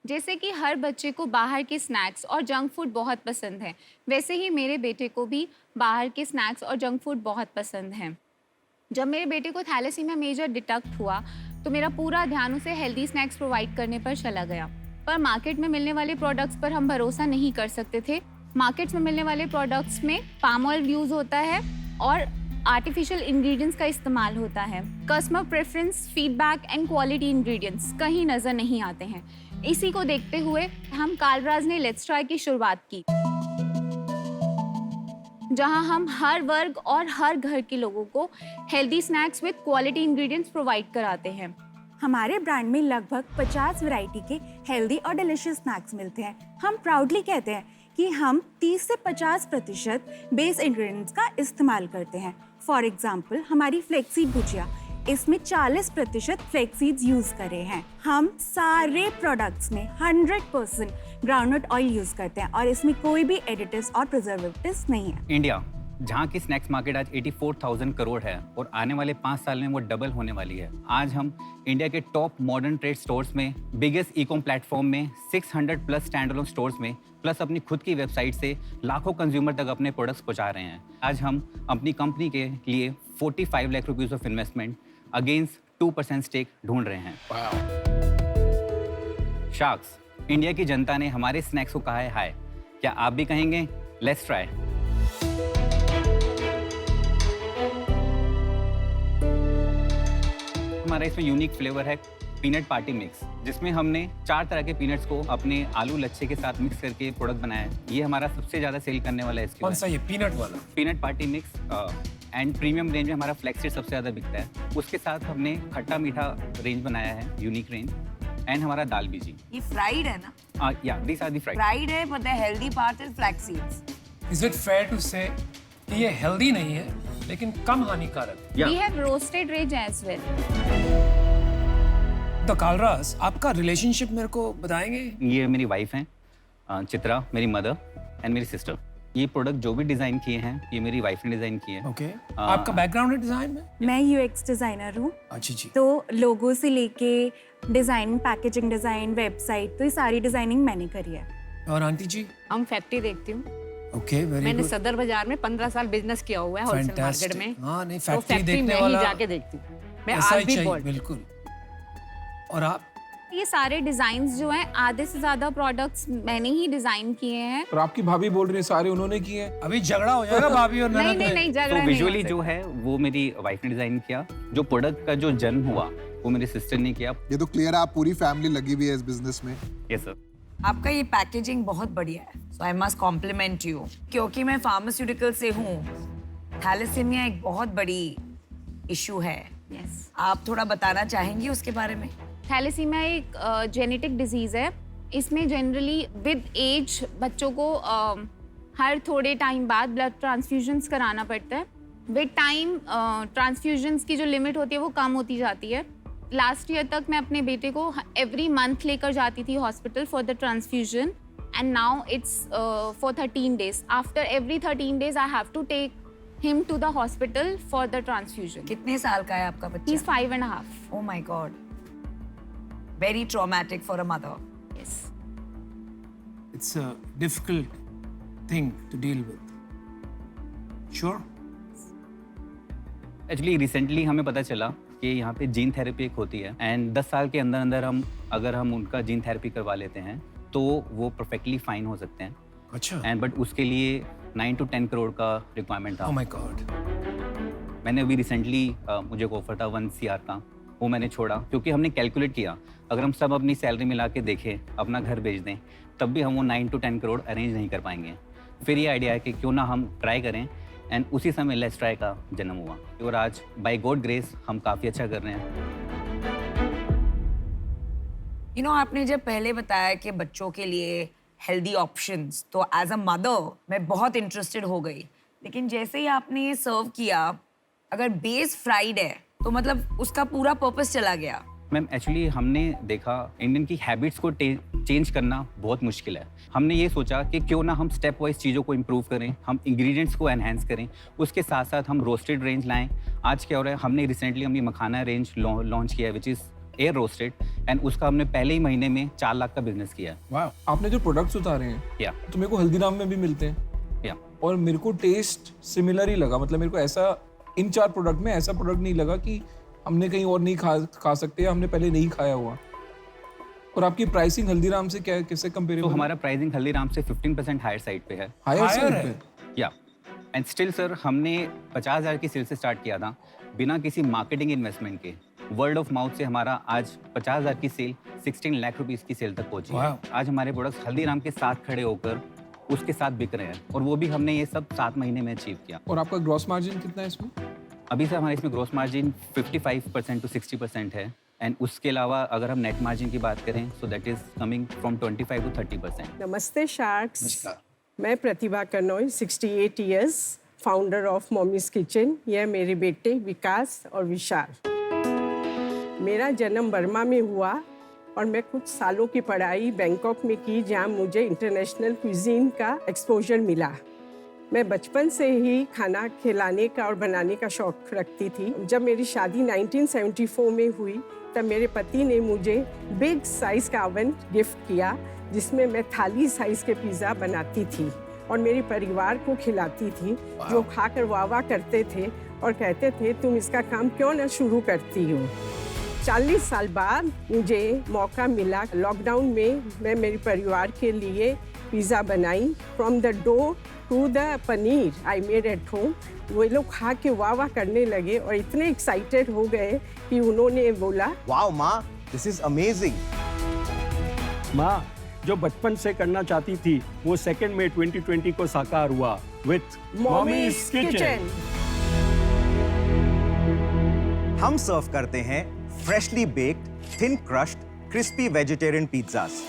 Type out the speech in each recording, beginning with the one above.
जैसे कि हर बच्चे को बाहर के स्नैक्स और जंक फूड बहुत पसंद है, वैसे ही मेरे बेटे को भी बाहर के स्नैक्स और जंक फूड बहुत पसंद है। जब मेरे बेटे को थैलेसीमिया मेजर डिटेक्ट हुआ तो मेरा पूरा ध्यान उसे हेल्दी स्नैक्स प्रोवाइड करने पर चला गया। पर मार्केट में मिलने वाले प्रोडक्ट्स पर हम भरोसा नहीं कर सकते थे। मार्केट्स में मिलने वाले प्रोडक्ट्स में पाम ऑयल यूज़ होता है और आर्टिफिशियल इंग्रेडिएंट्स का इस्तेमाल होता है। Customer preference, feedback and quality ingredients कहीं नज़र नहीं आते हैं। इसी को देखते हुए हम कालराज ने लेट्स ट्राई की शुरुआत की, जहां हम हर वर्ग और हर घर के लोगों को healthy snacks with quality ingredients provide कराते हैं। हमारे ब्रांड में लगभग 50 वैरायटी के हेल्दी और डिलीशियस स्नैक्स मिलते हैं। हम प्राउडली कहते हैं कि हम 30 से 50% बेस इंग्रेडिएंट्स का इस्तेमाल करते हैं। फॉर एग्जाम्पल, हमारी फ्लेक्सीड भुजिया, इसमें 40% फ्लेक्सीड्स यूज करे हैं। हम सारे प्रोडक्ट्स में 100% ग्राउंडनट ऑयल यूज करते हैं और इसमें कोई भी एडिटिव्स और प्रिजर्वेटिव्स नहीं है। इंडिया, जहाँ की स्नैक्स मार्केट आज 84,000 करोड़ है और आने वाले 5 साल में वो डबल होने वाली है। आज हम इंडिया के टॉप मॉडर्न ट्रेड स्टोर्स में, बिगेस्ट ई-कॉम प्लेटफॉर्म में, 600 प्लस स्टैंड अलोन स्टोर्स में, प्लस अपनी खुद की वेबसाइट से लाखों कंज्यूमर तक अपने प्रोडक्ट्स पहुंचा रहे हैं। आज हम अपनी कंपनी के लिए 45 lakh rupees of investment against 2% stake ढूंढ रहे हैं। शार्क्स, इंडिया की जनता ने हमारे स्नैक्स को कहा है हाय। क्या आप भी कहेंगे? Let's try. हमारा इसमें यूनिक फ्लेवर है पीनट पार्टी मिक्स, जिसमें हमने 4 तरह के पीनट्स को अपने आलू लच्छे के साथ मिक्स करके प्रोडक्ट बनाया है। ये हमारा सबसे ज्यादा सेल करने वाला है। कौन सा? ये पीनट वाला peanut party mix. And premium range में हमारा फ्लेक्सीड सबसे ज्यादा बिकता है। उसके साथ हमने खट्टा मीठा रेंज बनाया है, यूनिक रेंज। एंड हमारा दाल बीजी। ये फ्राइड है ना? या this are the fried. Fried है, but the healthy part is flax seeds. Is it fair to say कि ये हेल्दी नहीं है लेकिन कम हानिकारक? We have roasted range as well. तो कालराज, आपका रिलेशनशिप मेरे को बताएंगे? ये मेरी वाइफ हैं, चित्रा, मेरी मदर एंड मेरी सिस्टर। ये प्रोडक्ट जो भी डिजाइन किए हैं ये मेरी वाइफ ने डिजाइन किए हैं। ओके। आपका बैकग्राउंड है डिजाइन में? मैं यूएक्स डिजाइनर हूँ। अच्छी जी। तो लोगो से लेके डिजाइन, पैकेजिंग डिजाइन, वेबसाइट, तो ये सारी डिजाइनिंग मैंने करी है। और आंटी जी? हम फैक्ट्री देखती हूँ। ओके, वेरी मैंने गुड। सदर बाजार में 15 साल बिजनेस किया हुआ है होलसेल मार्केट में। हाँ, नहीं, तो फैक्ट्री देखने में वाला ही जाके देखती हूँ मैं। ऐसा आज ही भी चाहिए, बोल बिल्कुल। और आप? ये सारे डिजाइन्स जो हैं, आधे से ज्यादा प्रोडक्ट्स मैंने ही डिजाइन किए हैं। और आपकी भाभी बोल रही है सारे उन्होंने किए हैं। अभी झगड़ा हो जाएगा भाभी और नहीं ननद नहीं में। नहीं, झगड़ा तो नहीं विजुअली हो जो है वो मेरी वाइफ ने डिजाइन किया। जो प्रोडक्ट का जो जन्म हुआ वो मेरी सिस्टर ने किया। ये तो क्लियर है, आप पूरी फैमिली लगी हुई है इस बिजनेस में। Yes sir. आपका ये पैकेजिंग बहुत बढ़िया है, सो आई मस्ट कॉम्प्लीमेंट यू। क्योंकि मैं फार्मास्यूटिकल से हूँ, थैलेसीमिया एक बहुत बड़ी इशू है। Yes. आप थोड़ा बताना चाहेंगी उसके बारे में? थैलेसीमिया एक जेनेटिक डिजीज है। इसमें जनरली विद एज बच्चों को हर थोड़े टाइम बाद ब्लड ट्रांसफ्यूजन्स कराना पड़ता है। विद टाइम ट्रांसफ्यूजन्स की जो लिमिट होती है वो कम होती जाती है। लास्ट ईयर तक मैं अपने बेटे को एवरी मंथ लेकर जाती थी hospital for the transfusion, and now it's for 13 days. After every 13 days I have to take him to the hospital for the transfusion. कितने साल का है आपका बच्चा? He's 5.5. Oh my God. Very traumatic for a mother. Yes. It's a difficult thing to deal with. Sure? Actually recently हमें पता चला कि यहाँ पे जीन थेरेपी एक होती है एंड 10 साल के अंदर अंदर अगर हम उनका जीन थेरेपी करवा लेते हैं तो वो परफेक्टली फाइन हो सकते हैं। अच्छा। एंड बट उसके लिए 9 to 10 करोड़ का रिक्वायरमेंट था। Oh my God. मैंने अभी रिसेंटली मुझे एक ऑफर था 1 CR का, वो मैंने छोड़ा क्योंकि हमने कैलकुलेट किया अगर हम सब अपनी सैलरी मिला के देखें, अपना घर बेच दें, तब भी हम वो 9 to 10 करोड़ अरेंज नहीं कर पाएंगे। फिर ये आइडिया है कि क्यों ना हम ट्राई करें, एंड उसी समय लेट्स ट्राई का जन्म हुआ और आज बाय गॉड ग्रेस हम काफ़ी अच्छा कर रहे हैं। आपने जब पहले बताया कि बच्चों के लिए हेल्दी ऑप्शंस, तो एज अ मदर मैं बहुत इंटरेस्टेड हो गई। लेकिन जैसे ही आपने ये सर्व किया, अगर बेस फ्राइड है तो मतलब उसका पूरा पर्पस चला गया। मैम एक्चुअली हमने देखा इंडियन की हैबिट्स को चेंज करना बहुत मुश्किल है। हमने ये सोचा कि क्यों ना हम स्टेप वाइज चीज़ों को इम्प्रूव करें, हम इंग्रेडिएंट्स को एनहेंस करें, उसके साथ साथ हम रोस्टेड रेंज लाएं। आज क्या हो रहा है, हमने रिसेंटली मखाना रेंज लॉन्च किया है which is air roasted, and उसका हमने पहले ही महीने में 4 लाख का बिजनेस किया है। वाह, आपने जो प्रोडक्ट्स उतारे हैं या तो मेरे को हल्दीराम में भी मिलते हैं या और मेरे को टेस्ट सिमिलर ही लगा। मतलब मेरे को ऐसा इन 4 प्रोडक्ट में ऐसा प्रोडक्ट नहीं लगा कि हमने कहीं और नहीं खा सकते या हमने पहले नहीं खाया हुआ। और आपकी प्राइसिंग हल्दीराम से क्या किससे तो कंपेरेबल? हमारा प्राइसिंग हल्दीराम से 15% हायर साइड पे है। हायर Higher साइड है। पे? या एंड स्टिल सर, हमने 50,000 की सेल से स्टार्ट किया था बिना किसी मार्केटिंग इन्वेस्टमेंट के। वर्ड ऑफ माउथ से हमारा आज 50,000 की सेल 16 लाख रुपीस की सेल तक पहुंची है। Wow. आज हमारे प्रोडक्ट्स हल्दीराम के साथ खड़े होकर उसके साथ बिक रहे हैं, और वो भी हमने ये सब 7 महीने में अचीव किया। और आपका ग्रॉस मार्जिन कितना है इसमें? अभी से हमारे इसमें ग्रोस मार्जिन 55% टू 60% है, एंड उसके अलावा अगर हम नेट मार्जिन की बात करें so that is coming from 25 to 30%। नमस्ते शार्क्स, मैं Pratibha Kanoi, 68 years, founder of mommy's kitchen. यह मेरे बेटे विकास और विशाल। मेरा जन्म बर्मा में हुआ और मैं कुछ सालों की पढ़ाई बैंकॉक में की, जहाँ मुझे इंटरनेशनल क्विजीन का एक्सपोजर मिला। मैं बचपन से ही खाना खिलाने का और बनाने का शौक रखती थी। जब मेरी शादी 1974 में हुई तब मेरे पति ने मुझे बिग साइज का ओवन गिफ्ट किया, जिसमें मैं थाली साइज के पिज़्ज़ा बनाती थी और मेरे परिवार को खिलाती थी, जो खाकर वाह करते थे और कहते थे तुम इसका काम क्यों ना शुरू करती हो। 40 साल बाद मुझे मौका मिला। लॉकडाउन में मैं मेरे परिवार के लिए पिज़्ज़ा बनाई। From the dough to the paneer I made at home. वो लोग खा के वाह करने लगे और इतने एक्साइटेड हो गए कि उन्होंने बोला, वाओ माँ, दिस इज अमेजिंग। माँ जो बचपन से करना चाहती थी वो 2 मई 2020 को साकार हुआ विथ मॉमीज किचन। हम सर्व करते हैं freshly baked, thin crushed, crispy vegetarian pizzas,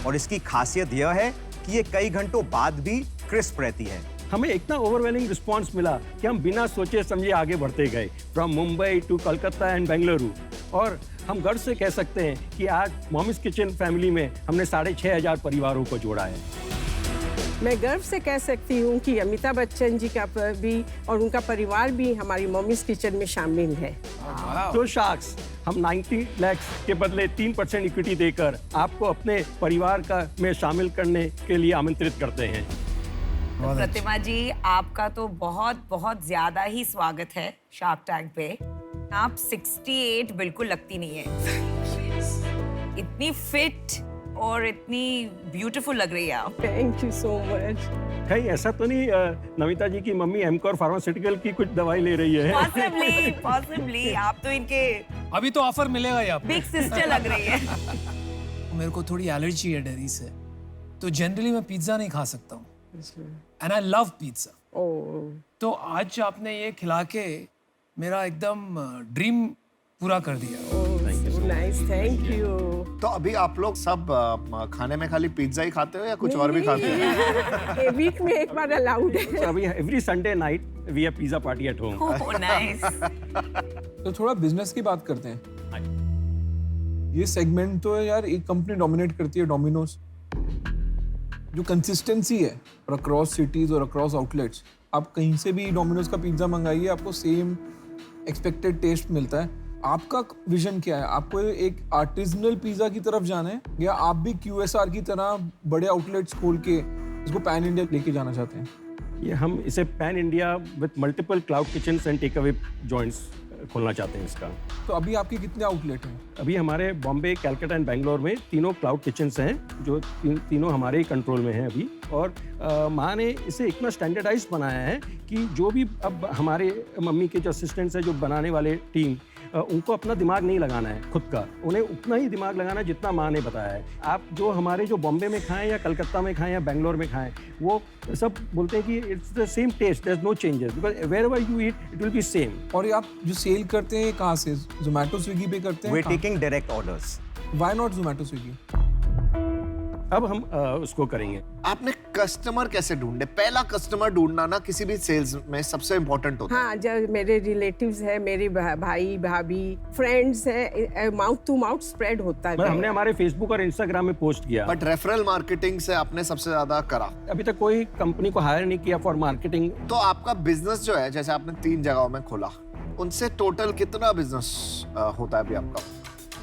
और इसकी खासियत यह है कि ये कई घंटों बाद भी क्रिस्प रहती है। हमें इतना ओवरवेलिंग रिस्पांस मिला कि हम बिना सोचे समझे आगे बढ़ते गए, from Mumbai to Kolkata and Bengaluru. और हम गर्व से कह सकते हैं कि आज मॉमीज किचन फैमिली में हमने 6,500 परिवारों को जोड़ा है। मैं गर्व से कह सकती हूँ कि अमिताभ बच्चन जी का भी और उनका परिवार भी हमारी मॉमीज किचन में शामिल है। तो शार्क्स, हम 90 लाख के बदले 3% इक्विटी देकर आपको अपने परिवार का में शामिल करने के लिए आमंत्रित करते हैं। प्रतिमा जी, आपका तो बहुत बहुत ज्यादा ही स्वागत है शार्क टैंक पे। आप 68 बिल्कुल लगती नहीं है। इतनी फिट और इतनी ब्यूटीफुल लग रही है आप। Thank you so much. कहीं ऐसा तो नहीं नमिता जी की मम्मी एमकॉर फार्मास्यूटिकल की कुछ दवाई ले रही है? पॉसिबली आप तो इनके अभी तो ऑफर मिलेगा ही आपको। बिग सिस्टर लग रही है। मेरे को थोड़ी एलर्जी है डेयरी से, तो जनरली मैं पिज्जा नहीं खा सकता हूँ, एंड आई लव पिज्जा। तो आज आपने ये खिला के मेरा एकदम ड्रीम पूरा कर दिया। Nice, thank you. तो अभी आप लोग सब खाने में खाली पिज्जा ही खाते हो या कुछ और भी खाते हो? वीक में एक बार अलाउड है। So अभी every Sunday night we have pizza party at home. Oh nice. तो थोड़ा बिजनेस की बात करते हैं। ये सेगमेंट तो यार एक कंपनी डोमिनेट करती है, डोमिनोज। जो कंसिस्टेंसी है और अक्रॉस सिटीज और अक्रॉस आउटलेट्स, आप कहीं से भी डोमिनोज का पिज्जा मंगाइए, आपको सेम एक्सपेक्टेड टेस्ट मिलता है। आपका विजन क्या है? आपको एक आर्टिजनल पिज्जा की तरफ जाना है या आप भी QSR की तरह बड़े आउटलेट्स खोल के इसको पैन इंडिया लेके जाना चाहते हैं? ये हम इसे pan India with multiple cloud kitchens and take away joints खोलना चाहते हैं इसका। तो अभी आपके कितने आउटलेट हैं? अभी हमारे बॉम्बे, कैलकाटा एंड बेंगलोर में तीनों क्लाउड किचन्स हैं, जो तीनों हमारे ही कंट्रोल में हैं अभी। और माँ ने इसे इतना स्टैंडर्डाइज बनाया है कि जो भी अब हमारे मम्मी के जो असिस्टेंट्स हैं, जो बनाने वाले टीम, उनको अपना दिमाग नहीं लगाना है खुद का, उन्हें उतना ही दिमाग लगाना है जितना माँ ने बताया है। आप जो हमारे जो बॉम्बे में खाएं या कलकत्ता में खाएं या बेंगलोर में खाएं, वो सब बोलते हैं कि it's the same taste, there is no changes, because wherever you eat it will be same. और ये आप जो सेल करते हैं कहाँ से? जोमेटो, स्विगी पे करते हैं? We are taking direct orders. Why not Zomato, Swiggy? अब हम उसको करेंगे। आपने कस्टमर कैसे ढूंढे? पहला कस्टमर ढूंढना ना किसी भी सेल्स में सबसे इम्पोर्टेंट होता है। हाँ, जब मेरे रिलेटिव्स है, मेरे भाई भाभी, फ्रेंड्स है, माउथ टू माउथ स्प्रेड होता है। हमने हमारे फेसबुक और इंस्टाग्राम में पोस्ट किया। बट रेफरल मार्केटिंग से आपने सबसे ज्यादा करा। अभी तक कोई कंपनी को हायर नहीं किया फॉर मार्केटिंग। तो आपका बिजनेस जो है, जैसे आपने 3 जगहों में खोला, उनसे टोटल कितना बिजनेस होता है अभी आपका?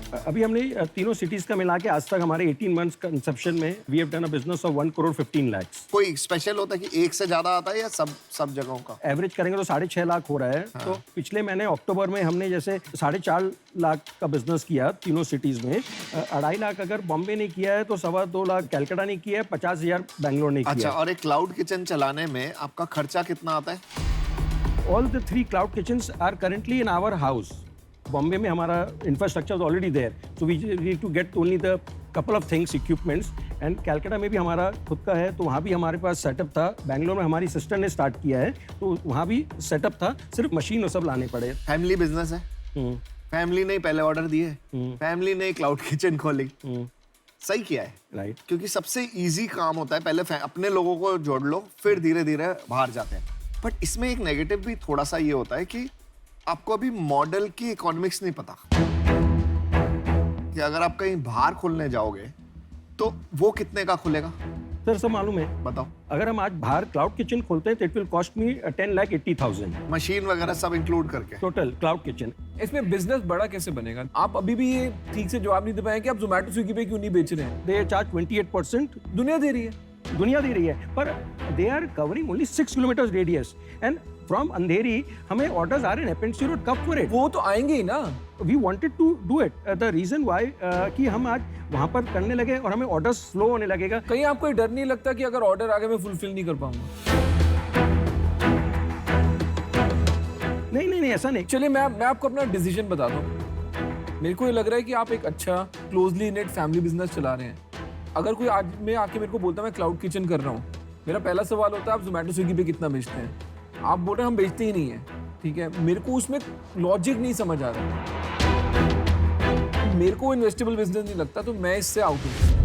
अभी हमने तीनों सिटीज का मिला के आज तक हमारे 18 मंथ्स कंसेप्शन में we have done a business of 1 crore 15 lakh. कोई स्पेशल होता है कि एक से ज्यादा आता है या सब जगहों का एवरेज करेंगे तो 6.5 लाख हो रहा है। तो पिछले महीने अक्टूबर में हमने जैसे 4.5 लाख का बिजनेस किया तीनों सिटीज में। 2.5 लाख अगर बॉम्बे ने किया है तो 2.25 लाख कैलकाटा ने किया है, 50,000 बैंगलोर ने किया। अच्छा, और एक क्लाउड किचन चलाने में आपका खर्चा कितना आता है? All the 3 cloud kitchens are currently in our house. Bombay में हमारा infrastructure is already there, so we need to get only the couple of things, equipments. And Calcutta में भी हमारा खुद का है, तो वहाँ भी हमारे पास सेटअप था। बैंगलोर में हमारी सिस्टर ने स्टार्ट किया है, तो वहाँ भी सेटअप था, सिर्फ मशीन और सब लाने पड़े। फैमिली बिजनेस है, फैमिली ने पहले ऑर्डर दिए, फैमिली ने क्लाउड किचन खोली, सही किया है, राइट? क्योंकि सबसे इजी काम होता है पहले अपने लोगों को जोड़ लो, फिर धीरे धीरे बाहर जाते हैं। बट इसमें एक नेगेटिव भी थोड़ा सा ये होता है कि आपको अभी मॉडल की इकोनॉमिक्स नहीं पता कि अगर आप कहीं बाहर खोलने जाओगे तो वो कितने का खुलेगा। सर सब मालूम है, बताओ। अगर हम आज बाहर क्लाउड किचन खोलते हैं तो it will cost me 10,80,000 machine वगैरह सब इंक्लूड करके टोटल क्लाउड किचन। इसमें बिजनेस बड़ा कैसे बनेगा? आप अभी भी ये ठीक से जवाब नहीं दे पाए कि आप जोमेटो स्विगी पे क्यों नहीं बेच रहे हैं? They charge 28%। दुनिया दे रही है, दुनिया दे रही है, पर they are covering only 6 kilometre radius and from Andheri हमें ऑर्डर्स आ रहे हैं एपेंडिक्स रोड कब फॉर इट। वो तो आएंगे ही ना। We wanted to do it, the reason why कि हम आज वहां पर करने लगे और हमें ऑर्डर स्लो होने लगेगा। कहीं आपको ये डर नहीं लगता कि अगर ऑर्डर आगे मैं फुलफिल नहीं कर पाऊंगा? नहीं ऐसा नहीं। चलिए मैं आपको अपना डिसीजन बताता हूँ। मेरे को ये लग रहा है कि आप एक अच्छा क्लोजली नेट फैमिली बिजनेस चला रहे हैं। अगर कोई आज में आके मेरे को बोलता है मैं क्लाउड किचन कर रहा हूँ, मेरा पहला सवाल होता है आप जोमेटो स्विगी पे कितना बेचते हैं? आप बोल रहे हैं हम बेचते ही नहीं है, ठीक है। मेरे को उसमें लॉजिक नहीं समझ आ रहा, मेरे को इन्वेस्टेबल बिजनेस नहीं लगता, तो मैं इससे आउट हूँ।